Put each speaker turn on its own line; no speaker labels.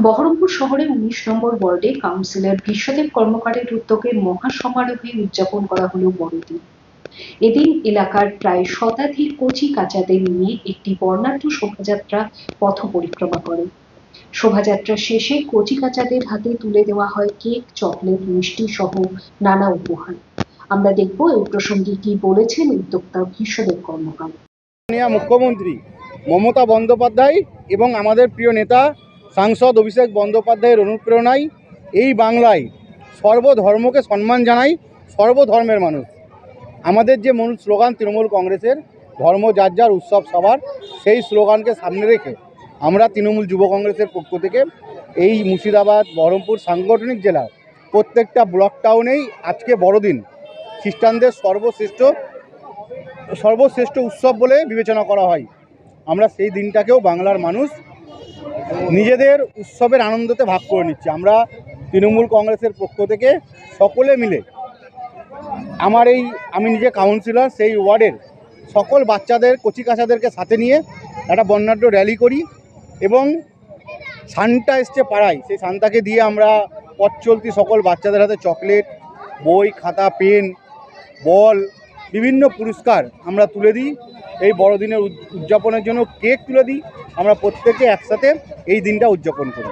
বহরমপুর শহরে ১৯ নম্বর ওয়ার্ডে কাউন্সিলর বিশ্বদেব কর্মকারের উদ্যোগে মহাসমারোহে উদযাপন করা হল বড়দিন। এদিন এলাকার প্রায় শতাধিক কচি কাচাদের নিয়ে একটি বর্ণাঢ্য শোভাযাত্রা পথ পরিক্রমা করে। শোভাযাত্রা শেষে কচি কাচাদের হাতে তুলে দেওয়া হয় কেক, চকলেট, মিষ্টি সহ নানা উপহার। আমরা দেখব এই প্রসঙ্গে কি বলেছেন উদ্যোক্তা বিশ্বদেব কর্মকার।
মুখ্যমন্ত্রী মমতা বন্দ্যোপাধ্যায় এবং আমাদের প্রিয় নেতা সাংসদ অভিষেক বন্দ্যোপাধ্যায়ের অনুপ্রেরণায় এই বাংলায় সর্বধর্মকে সম্মান জানাই, সর্বধর্মের মানুষ। আমাদের যে মূল স্লোগান তৃণমূল কংগ্রেসের, ধর্ম যার যার উৎসব সবার, সেই স্লোগানকে সামনে রেখে আমরা তৃণমূল যুব কংগ্রেসের পক্ষ থেকে এই মুর্শিদাবাদ, বহরমপুর সাংগঠনিক জেলার প্রত্যেকটা ব্লক টাউনেই আজকে বড়দিন খ্রিস্টানদের সর্বশ্রেষ্ঠ উৎসব বলে বিবেচনা করা হয়। আমরা সেই দিনটাকেও বাংলার মানুষ নিজেদের উৎসবের আনন্দতে ভাগ করে নিচ্ছি। আমরা তৃণমূল কংগ্রেসের পক্ষ থেকে সকলে মিলে আমি নিজে কাউন্সিলর, সেই ওয়ার্ডের সকল বাচ্চাদের, কচি কাচাদেরকে সাথে নিয়ে একটা বর্ণাঢ্য র্যালি করি এবং সান্তা এসছে পাড়ায়, সেই সান্তাকে দিয়ে আমরা পথ চলতি সকল বাচ্চাদের হাতে চকলেট, বই, খাতা, পেন, বল, বিভিন্ন পুরস্কার আমরা তুলে দিই। এই বড়দিনের উদযাপনের জন্য কেক তুলে দিই। আমরা প্রত্যেকে একসাথে এই দিনটা উদযাপন করি।